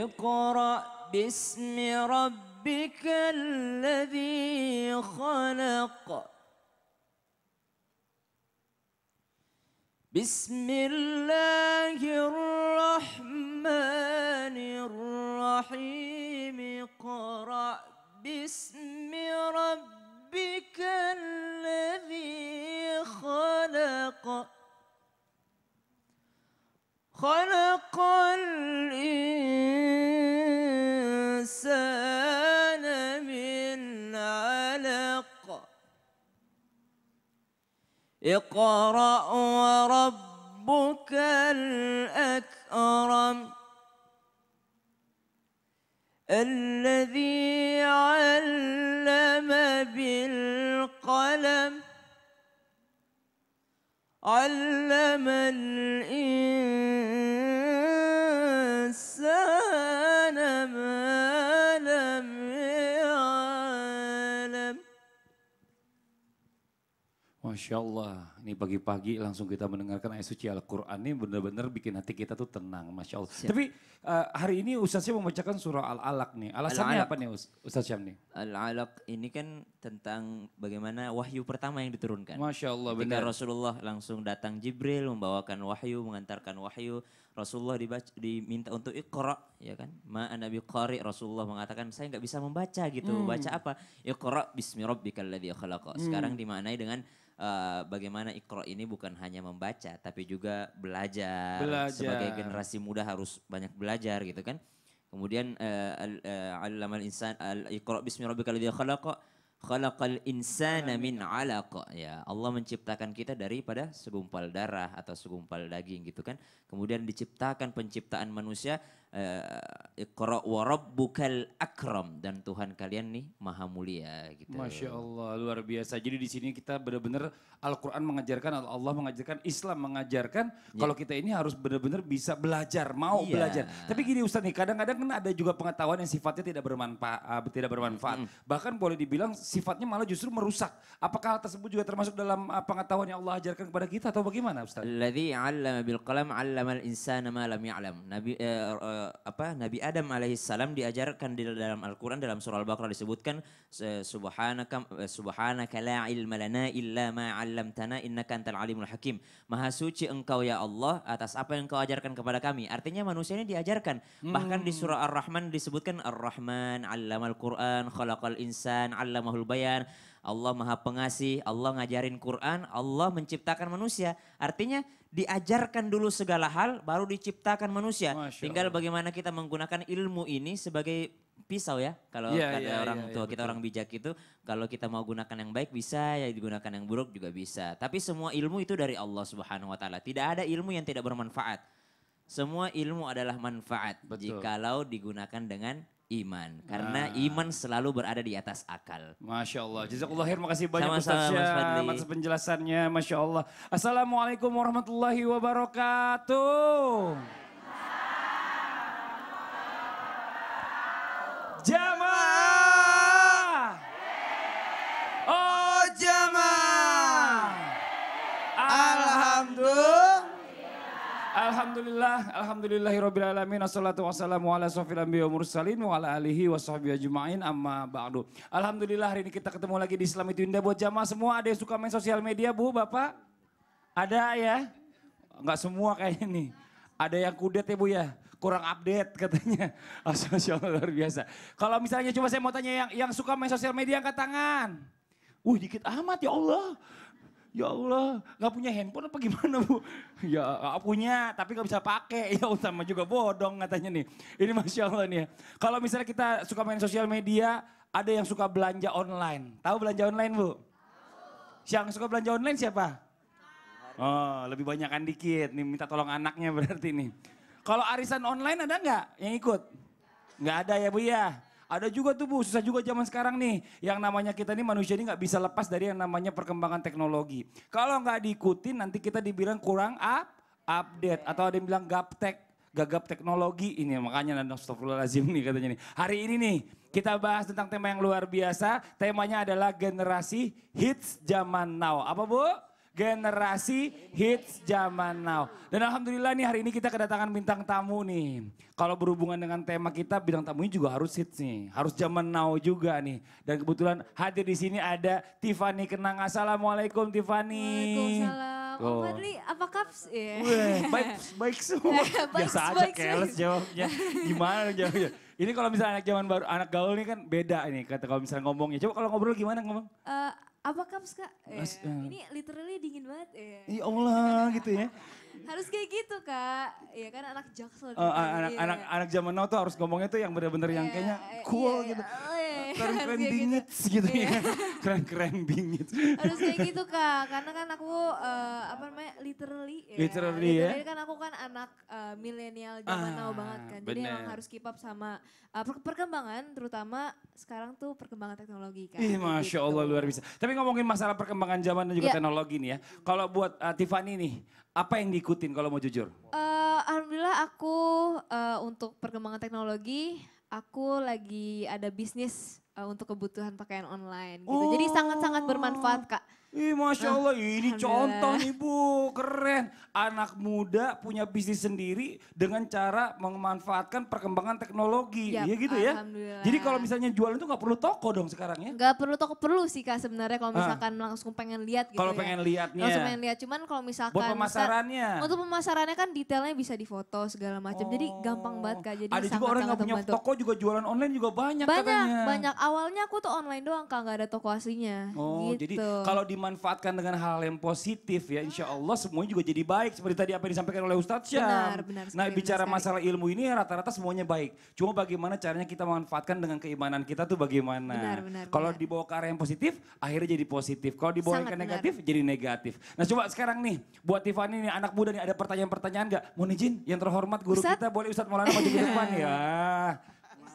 اقرأ باسم ربك الذي خلق بسم الله الرحمن الرحيم اقرأ باسم ربك الذي خلق خلق الإنسان من علق اقرأ وربك الأكرم الذي علم بالقلم علم الإنسان ما لم يعلم. Masya Allah, ini pagi-pagi langsung kita mendengarkan ayat suci Al-Quran ini benar-benar bikin hati kita tuh tenang, Masya Allah. Siap. Tapi hari ini Ustaz Syam membacakan surah Al-Alaq nih, alasannya Al-Alaq. apa nih Ustaz Syam nih? Al-Alaq ini kan tentang bagaimana wahyu pertama yang diturunkan. Masya Allah, Ketika benar. Rasulullah langsung datang Jibril membawakan wahyu, mengantarkan wahyu. Rasulullah diminta untuk iqra, ya kan? Ma ana biqari, Rasulullah mengatakan saya nggak bisa membaca gitu. Baca apa? Iqra bismi rabbikal ladzi khalaq. Sekarang dimaknai dengan bagaimana iqra ini bukan hanya membaca tapi juga belajar. Sebagai generasi muda harus banyak belajar gitu kan. Kemudian allamal insan iqra bismi rabbikal ladzi khalaq. Khalaqal insana min 'alaq. Ya, Allah menciptakan kita daripada segumpal darah atau segumpal daging gitu kan. Kemudian diciptakan penciptaan manusia Iqra wa rabbukal akram, dan Tuhan kalian nih maha mulia gitu. Masya Allah, luar biasa. Jadi di sini kita benar-benar Al-Quran mengajarkan, Allah mengajarkan, Islam mengajarkan kalau kita ini harus benar-benar bisa belajar, mau belajar. Tapi gini Ustaz nih, kadang-kadang kan ada juga pengetahuan yang sifatnya tidak bermanfaat. Bahkan boleh dibilang sifatnya malah justru merusak. Apakah hal tersebut juga termasuk dalam pengetahuan yang Allah ajarkan kepada kita atau bagaimana Ustaz? Alladzi 'allama bil qalam 'allamal insana ma lam ya'lam. Nabi Adam alaihissalam diajarkan di dalam Al-Quran, dalam surah Al-Baqarah disebutkan subhanaka la ilma lana illa ma 'allamtana innaka antal alimul hakim. Maha suci engkau ya Allah atas apa yang engkau ajarkan kepada kami. Artinya manusia ini diajarkan. Bahkan di surah Ar-Rahman disebutkan Ar-Rahman 'allamal Qur'an khalaqal insan 'allamahul bayan. Allah maha pengasih, Allah ngajarin Quran, Allah menciptakan manusia. Artinya diajarkan dulu segala hal baru diciptakan manusia. Tinggal bagaimana kita menggunakan ilmu ini sebagai pisau ya. Kalau kata orang tua kita, orang bijak itu, kalau kita mau gunakan yang baik bisa, ya digunakan yang buruk juga bisa. Tapi semua ilmu itu dari Allah Subhanahu wa taala. Tidak ada ilmu yang tidak bermanfaat. Semua ilmu adalah manfaat jikalau digunakan dengan iman. Karena iman selalu berada di atas akal. Masya Allah. Jazakallah khair, makasih banyak Sama-sama, Ustaz Mas Syam Fadli. atas penjelasannya. Masya Allah. Assalamualaikum warahmatullahi wabarakatuh. Jamaah. Oh jamaah. Alhamdulillahirrabbilalamin. Assalatu wassalamu ala sofil anbiya wa mursalin wa ala alihi wa sahbihi ajma'in amma ba'du. Alhamdulillah hari ini kita ketemu lagi di Islam Itu Indah. Buat jamaah semua, ada yang suka main sosial media Bu, Bapak? Ada ya? Enggak semua kayaknya nih. Ada yang kudet ya Bu ya? Kurang update katanya. Masya Allah luar biasa. Kalau misalnya coba saya mau tanya yang suka main sosial media angkat tangan. Dikit amat ya Allah. Ya Allah, gak punya handphone apa gimana Bu? Ya gak punya, tapi gak bisa pakai. Ya sama juga bodong katanya nih. Ini Masya Allah nih ya. Kalau misalnya kita suka main sosial media, ada yang suka belanja online. Tahu belanja online Bu? Yang suka belanja online siapa? Oh lebih banyakan dikit, nih minta tolong anaknya berarti nih. Kalau arisan online ada nggak yang ikut? Nggak ada ya Bu ya? Ada juga tuh Bu, susah juga zaman sekarang nih. Yang namanya kita nih manusia ini nggak bisa lepas dari yang namanya perkembangan teknologi. Kalau nggak diikutin nanti kita dibilang kurang update. Atau ada yang bilang gagap teknologi. Ini makanya astagfirullahaladzim nih katanya nih. Hari ini nih kita bahas tentang tema yang luar biasa. Temanya adalah generasi hits zaman now. Apa Bu? Generasi hits zaman now. Dan alhamdulillah nih hari ini kita kedatangan bintang tamu nih. Kalau berhubungan dengan tema kita bintang tamunya juga harus hits nih. Harus zaman now juga nih. Dan kebetulan hadir di sini ada Tiffany Kenang. Assalamualaikum Tiffany. Waalaikumsalam. Om Fadli apa kaps? Weh, baik semua. Baik, Biasa aja baik, keles jawabnya. Gimana jawabnya? Ini kalau misalnya anak zaman baru, anak gaul ini kan beda ini kata kalau misalnya ngomongnya. Coba kalau ngobrol gimana ngomong? Apa kaps kak? Ini literally dingin banget. Ya Allah gitu ya. Harus kayak gitu kak. Iya kan anak jaksel. Anak zaman now tuh harus ngomongnya tuh yang bener-bener yang kayaknya cool gitu. Keren-keren bingit gitu ya. Keren-keren bingit. Harus kayak gitu kak. Karena kan aku apa namanya literally. Literally ya. Kan aku kan anak milenial zaman now banget kan. Jadi emang harus keep up sama perkembangan terutama sekarang tuh perkembangan teknologi kan. Ih Masya Allah luar biasa. Tapi ngomongin masalah perkembangan zaman dan juga teknologi nih ya. Kalau buat Tiffany nih, apa yang diikutin kalau mau jujur? Alhamdulillah aku untuk perkembangan teknologi, aku lagi ada bisnis untuk kebutuhan pakaian online gitu. Jadi sangat-sangat bermanfaat kak. Ih Masya Allah ini contoh nih Bu, keren. Anak muda punya bisnis sendiri dengan cara memanfaatkan perkembangan teknologi. Iya gitu ya. Jadi kalau misalnya jualan itu gak perlu toko dong sekarang ya? Gak perlu toko, perlu sih kak sebenarnya kalau misalkan langsung pengen lihat gitu kalau pengen lihatnya. Langsung pengen lihat, cuman kalau misalkan. Buat pemasarannya. Untuk pemasarannya kan detailnya bisa difoto segala macam. Jadi gampang banget kak. Jadi ada juga orang yang punya toko juga jualan online juga banyak katanya. Banyak, awalnya aku tuh online doang kak, gak ada toko aslinya. Oh gitu. jadi kalau dimanfaatkan dengan hal yang positif ya insya Allah semuanya juga jadi baik. Seperti tadi apa yang disampaikan oleh Ustadz Syam. Benar, nah bicara masalah ilmu ini rata-rata semuanya baik. Cuma bagaimana caranya kita memanfaatkan dengan keimanan kita tuh bagaimana. Kalau dibawa ke arah yang positif akhirnya jadi positif. Kalau dibawa ke negatif jadi negatif. Nah coba sekarang nih buat Tiffany nih anak muda nih ada pertanyaan-pertanyaan gak? Mohon izin yang terhormat guru kita boleh Ustadz Maulana maju ke depan ya.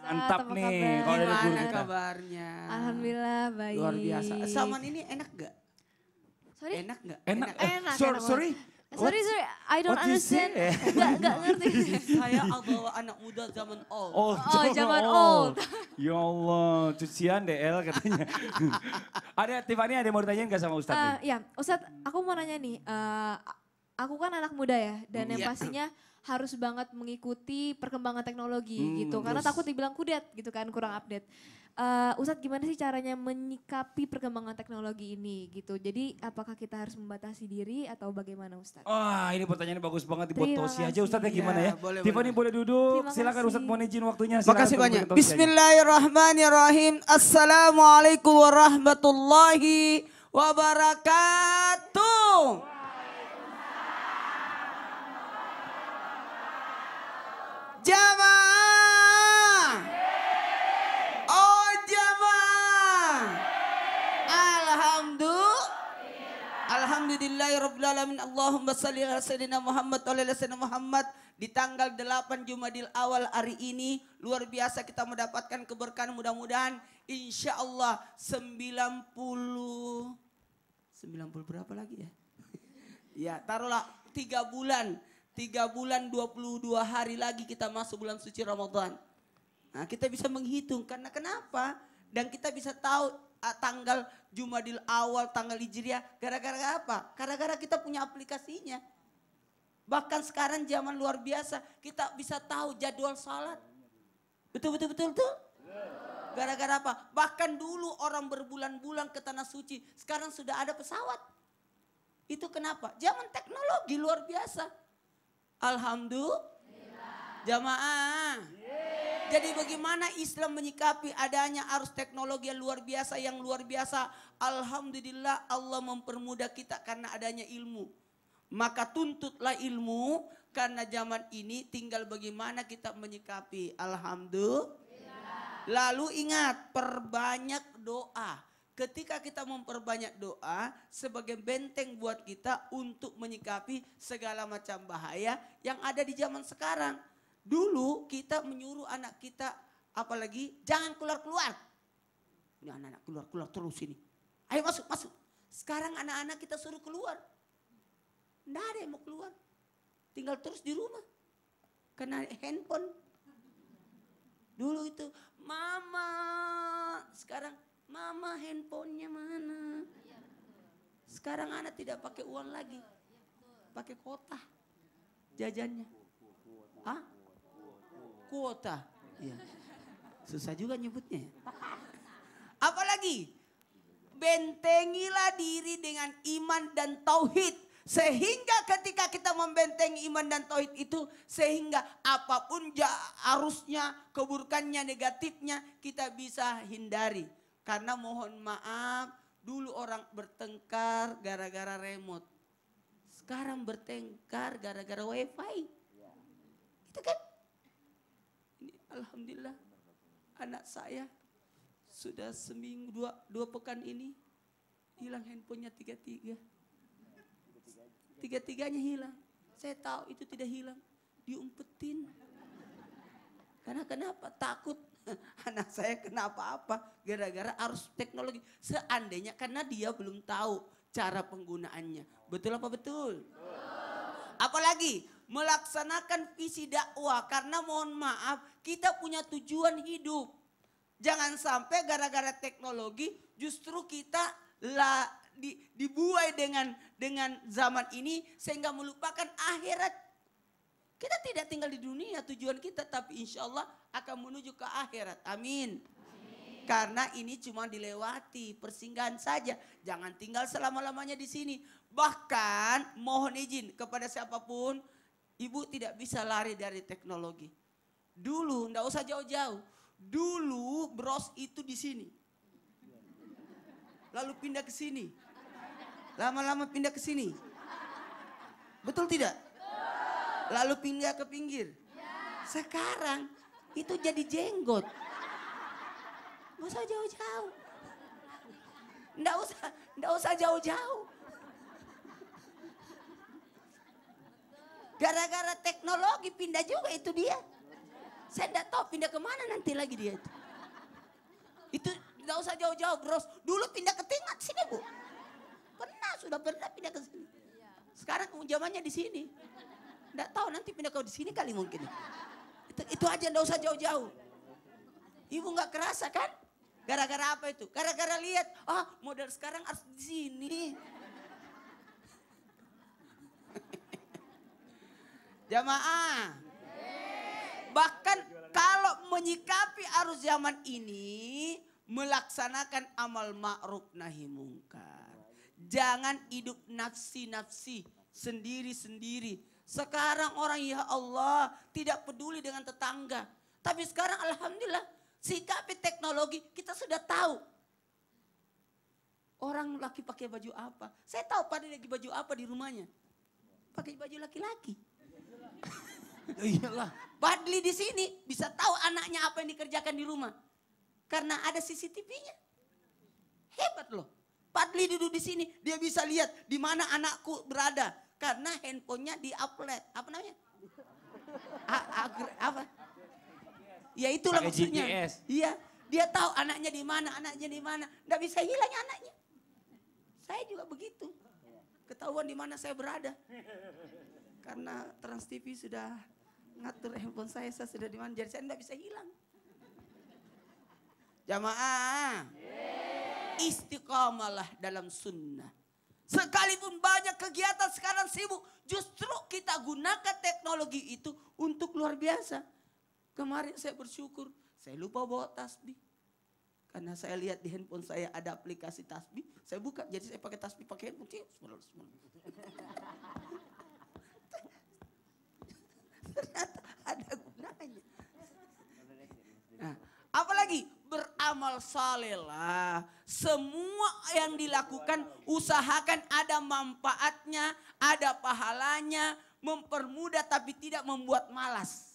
Mantap nih kalau dari guru kita. Kabarnya? Alhamdulillah baik. Luar biasa. Salman ini enak gak? Sorry? Enak gak? Enak. Sorry. Sorry, I don't understand. Gak ngerti. Saya adalah anak muda zaman old. Oh, zaman old. Ya Allah, cucian DL katanya. Ada Tiffany ada mau ditanyain gak sama Ustadz nih? Ya, Ustadz aku mau nanya nih. Aku kan anak muda ya dan yang pastinya harus banget mengikuti perkembangan teknologi gitu. Karena takut dibilang kudet gitu kan, kurang update. Ustadz gimana sih caranya menyikapi perkembangan teknologi ini gitu. Jadi apakah kita harus membatasi diri atau bagaimana Ustadz? Wah ini pertanyaannya bagus banget dibuat Tosi aja Ustadz ya gimana ya. Boleh, Tiffany boleh duduk, silakan Ustadz mohon izin waktunya. Makasih banyak. Bismillahirrahmanirrahim. Assalamualaikum warahmatullahi wabarakatuh. Jamaah. Oh jamaah. Alhamdulillahirrabbilalamin. Allahumma salli ala sayyidina Muhammad wa ala sayyidina Muhammad. Di tanggal 8 Jumadil Awal hari ini luar biasa kita mendapatkan keberkahan, mudah-mudahan insya Allah 90 berapa lagi ya? Ya taruhlah 3 bulan 22 hari lagi kita masuk bulan suci Ramadan. Nah kita bisa menghitung karena kenapa? Dan kita bisa tahu tanggal Jumadil Awal, tanggal Hijriah. Gara-gara apa? Gara-gara kita punya aplikasinya. Bahkan sekarang zaman luar biasa kita bisa tahu jadwal salat. Betul. Gara-gara apa? Bahkan dulu orang berbulan-bulan ke tanah suci. Sekarang sudah ada pesawat. Itu kenapa? Zaman teknologi luar biasa. Alhamdulillah. Jamaah. Jadi bagaimana Islam menyikapi adanya arus teknologi yang luar biasa. Alhamdulillah Allah mempermudah kita karena adanya ilmu. Maka tuntutlah ilmu karena zaman ini tinggal bagaimana kita menyikapi. Alhamdulillah. Lalu ingat perbanyak doa. Ketika kita memperbanyak doa sebagai benteng buat kita untuk menyikapi segala macam bahaya yang ada di zaman sekarang. Dulu kita menyuruh anak kita apalagi jangan keluar-keluar. Ini anak-anak keluar-keluar terus ini. Ayo masuk. Sekarang anak-anak kita suruh keluar. Nggak ada yang mau keluar. Tinggal terus di rumah. Karena handphone. Dulu itu mama. Sekarang mama handphonenya mana? Sekarang anak tidak pakai uang lagi. Pakai kuota jajannya. Hah? Kuota. Iya. Susah juga nyebutnya. Apalagi? Bentengilah diri dengan iman dan tauhid. Sehingga ketika kita membentengi iman dan tauhid itu, sehingga apapun arusnya, keburukannya, negatifnya, kita bisa hindari. Karena mohon maaf, dulu orang bertengkar gara-gara remote. Sekarang bertengkar gara-gara wifi. Itu kan. Ini alhamdulillah anak saya sudah seminggu, dua pekan ini hilang handphonenya tiga-tiganya hilang. Saya tahu itu tidak hilang, diumpetin. Karena kenapa? Takut anak saya kenapa apa gara-gara arus teknologi. Seandainya karena dia belum tahu cara penggunaannya. Betul apa betul? Apalagi melaksanakan visi dakwah, karena mohon maaf kita punya tujuan hidup. Jangan sampai gara-gara teknologi justru kita dibuai dengan zaman ini sehingga melupakan akhirat. Kita tidak tinggal di dunia tujuan kita, tapi insya Allah akan menuju ke akhirat. Amin. Karena ini cuma dilewati, persinggahan saja. Jangan tinggal selama-lamanya di sini. Bahkan mohon izin kepada siapapun, ibu tidak bisa lari dari teknologi. Dulu, enggak usah jauh-jauh. Dulu bros itu di sini. Lalu pindah ke sini. Lama-lama pindah ke sini. Betul tidak? Lalu pindah ke pinggir. Sekarang itu jadi jenggot. Nggak usah jauh-jauh. Nggak usah jauh-jauh. Gara-gara teknologi pindah juga itu dia. Saya enggak tahu pindah kemana nanti lagi dia itu. Itu enggak usah jauh-jauh bros. Dulu pindah ke tengah sini bu. Sudah pernah pindah ke sini. Sekarang zamannya di sini. Enggak tahu nanti pindah ke di sini kali mungkin. Itu aja enggak usah jauh-jauh. Ibu enggak kerasa kan? Gara-gara apa itu? Gara-gara lihat, model sekarang harus di sini. Jamaah. Bahkan kalau menyikapi arus zaman ini, melaksanakan amal ma'ruf nahi mungkar. Jangan hidup nafsi-nafsi, sendiri-sendiri. Sekarang orang ya Allah tidak peduli dengan tetangga. Tapi sekarang alhamdulillah sikapi teknologi kita sudah tahu. Orang laki pakai baju apa. Saya tahu pada lagi baju apa di rumahnya. Pakai baju laki-laki. Iyalah. Padli di sini bisa tahu anaknya apa yang dikerjakan di rumah. Karena ada CCTV-nya. Hebat loh. Padli duduk di sini, dia bisa lihat di mana anakku berada. Karena handphonenya di-upload. Apa namanya? Apa? Ya itulah Pakai maksudnya. GPS. Iya, dia tahu anaknya di mana, Nggak bisa hilang anaknya. Saya juga begitu. Ketahuan di mana saya berada. Karena Trans TV sudah ngatur handphone saya sudah di mana, jadi saya nggak bisa hilang. Jamaah, istiqamalah dalam sunnah. Sekalipun banyak kegiatan sekarang sibuk, justru kita gunakan teknologi itu untuk luar biasa. Kemarin saya bersyukur, saya lupa bawa tasbih. Karena saya lihat di handphone saya ada aplikasi tasbih, saya buka, jadi saya pakai tasbih pakai handphone. Ternyata ada gunanya. Nah, apalagi beramal saleh lah. Semua yang dilakukan usahakan ada manfaatnya, ada pahalanya, mempermudah tapi tidak membuat malas.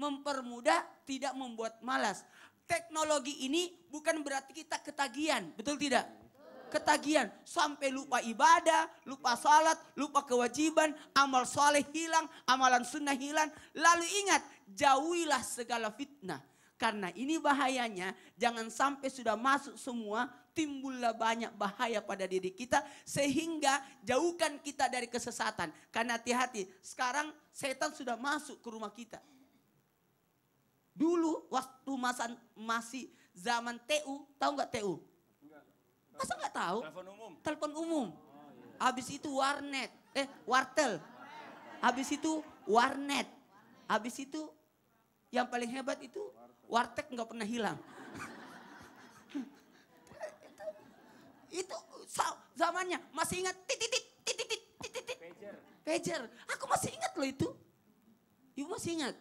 Mempermudah tidak membuat malas. Teknologi ini bukan berarti kita ketagihan, betul tidak? Ketagihan sampai lupa ibadah, lupa salat, lupa kewajiban, amal soleh hilang, amalan sunnah hilang. Lalu ingat, jauhilah segala fitnah. Karena ini bahayanya, jangan sampai sudah masuk semua, timbullah banyak bahaya pada diri kita. Sehingga jauhkan kita dari kesesatan. Karena hati-hati, sekarang setan sudah masuk ke rumah kita. Dulu waktu masih zaman TU, tahu nggak TU? Masa nggak tahu? Telepon umum. Telepon umum. Habis itu warnet, wartel. Habis itu warnet. Habis itu yang paling hebat itu warteg nggak pernah hilang. itu zamannya masih ingat titit. Pager. Aku masih ingat loh itu. Ibu masih ingat?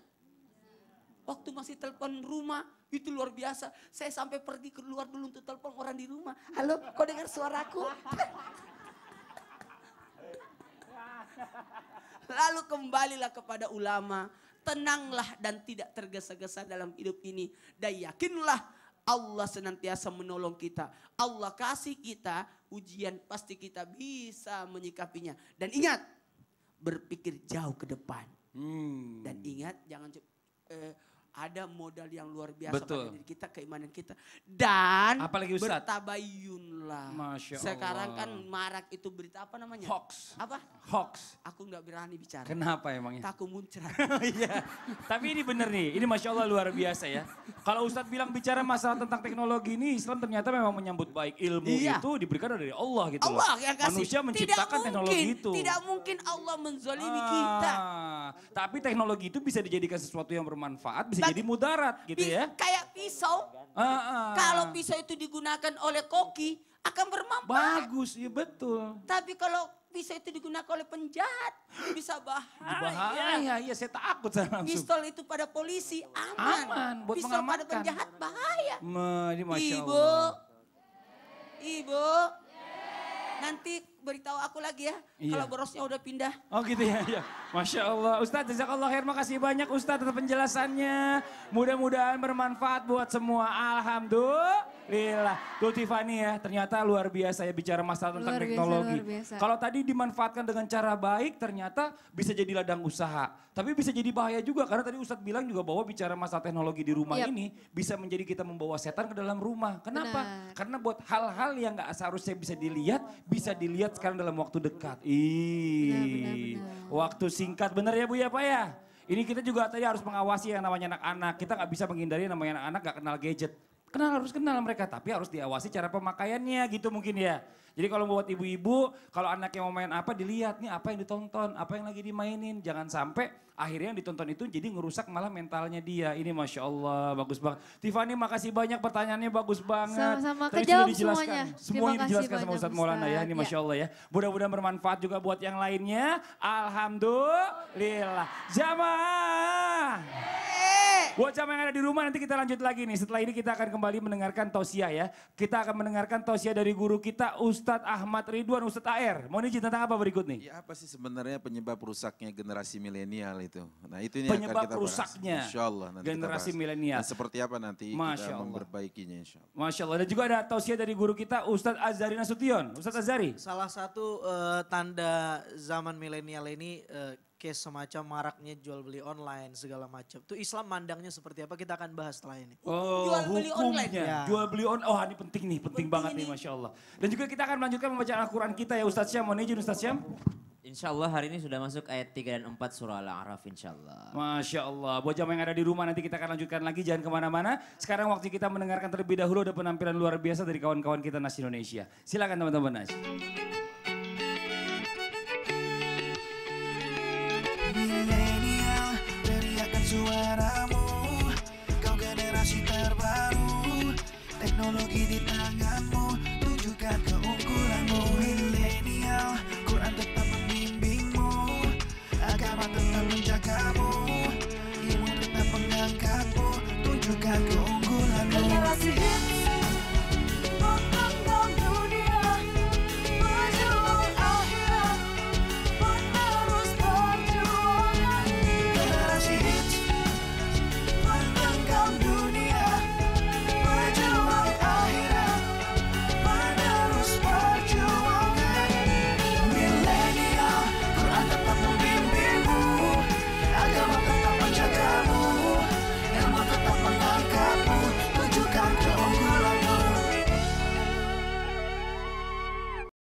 Waktu masih telepon rumah, itu luar biasa. Saya sampai pergi keluar dulu untuk telepon orang di rumah. Halo, kau dengar suaraku? Lalu kembalilah kepada ulama. Tenanglah dan tidak tergesa-gesa dalam hidup ini. Dan yakinlah Allah senantiasa menolong kita. Allah kasih kita ujian, pasti kita bisa menyikapinya. Dan ingat, berpikir jauh ke depan. Dan ingat, jangan ada modal yang luar biasa pada diri kita, keimanan kita. Dan apalagi Ustaz? Bertabayunlah. Masya Allah. Sekarang kan marak itu berita apa namanya? Hoax. Apa? Hoax. Aku nggak berani bicara. Kenapa emangnya? Takut muncrat. Iya. Tapi ini benar nih, ini Masya Allah luar biasa ya. Kalau Ustadz bilang bicara masalah tentang teknologi ini, Islam ternyata memang menyambut baik. Ilmu itu diberikan dari Allah gitu loh. Allah yang kasih. Manusia menciptakan teknologi itu. Tidak mungkin Allah menzalimi kita. Tapi teknologi itu bisa dijadikan sesuatu yang bermanfaat, bisa jadi mudarat gitu ya. Kayak pisau. Kalau pisau itu digunakan oleh koki, akan bermanfaat. Bagus, iya betul. Tapi kalau pisau itu digunakan oleh penjahat, bisa bahaya. Bahaya, iya saya takut saya langsung. Pistol itu pada polisi aman. Aman, buat Pistol pada mengamankan. penjahat bahaya. Ini Masya Ibu, Allah. Ibu, nanti beritahu aku lagi ya. Iya. Kalau borosnya udah pindah. Oh gitu ya, ya. Masya Allah. Ustadz, jazakallah khair, makasih banyak Ustadz atas penjelasannya. Mudah-mudahan bermanfaat buat semua. Alhamdulillah. Tuh Tiffany ya, ternyata luar biasa ya bicara masalah tentang teknologi. Kalau tadi dimanfaatkan dengan cara baik, ternyata bisa jadi ladang usaha. Tapi bisa jadi bahaya juga, karena tadi Ustadz bilang juga bahwa bicara masalah teknologi di rumah ini bisa menjadi kita membawa setan ke dalam rumah. Kenapa? Karena buat hal-hal yang gak seharusnya bisa dilihat sekarang dalam waktu dekat. Waktu singkat, bener ya Bu ya Pak ya? Ini kita juga tadi harus mengawasi yang namanya anak-anak. Kita gak bisa menghindari yang namanya anak-anak gak kenal gadget. Harus kenal mereka, tapi harus diawasi cara pemakaiannya gitu mungkin ya. Jadi kalau buat ibu-ibu, kalau anaknya mau main apa dilihat nih apa yang ditonton, apa yang lagi dimainin. Jangan sampai akhirnya yang ditonton itu jadi ngerusak malah mentalnya dia. Ini Masya Allah, bagus banget. Tiffany makasih banyak, pertanyaannya bagus banget. Sama-sama, tadi kejawab sudah dijelaskan. semuanya. Semuanya dijelaskan sama banyak, Ustadz Maulana ya, ini Masya Allah ya. Mudah-mudahan bermanfaat juga buat yang lainnya. Alhamdulillah. Jamaah. Buat jamaah yang ada di rumah nanti kita lanjut lagi nih. Setelah ini kita akan kembali mendengarkan tausiah ya. Kita akan mendengarkan tausiah dari guru kita Ustadz Ahmad Ridwan, Ustadz AR. Mau izin tentang apa berikut nih? Ya apa sih sebenarnya penyebab rusaknya generasi milenial itu? Nah itu penyebab akan kita rusaknya bahas. Insya Allah nanti generasi kita bahas. milenial. Dan seperti apa nanti Masya kita Allah. memperbaikinya insya Allah. Masya Allah. Dan juga ada tausiah dari guru kita Ustadz Azhari Nasution. Ustadz Azhari. Salah satu tanda zaman milenial ini kayak semacam maraknya jual beli online segala macam. Tuh Islam mandangnya seperti apa kita akan bahas setelah ini. Oh, Jual beli online. hukumnya. Ya. Jual beli online. Oh, ini penting nih, penting banget nih Masya Allah. Dan juga kita akan melanjutkan pembacaan Al-Quran kita ya Ustadz Syam. Mohon izin Ustadz Syam. Insya Allah hari ini sudah masuk ayat 3 dan 4 surah Al-A'raf insya Allah. Masya Allah. Buat jamaah yang ada di rumah nanti kita akan lanjutkan lagi. Jangan kemana-mana. Sekarang waktu kita mendengarkan terlebih dahulu ada penampilan luar biasa dari kawan-kawan kita Nas Indonesia. Silakan teman-teman Nas. Milenial, teriakan suaramu. Kau generasi terbaru. Teknologi di tanganmu, tunjukkan keunggulanmu. Milenial, Quran tetap membimbingmu. Agama tetap menjagamu. Ilmu tetap mengangkatmu, tunjukkan keunggulanmu. Generasi hits,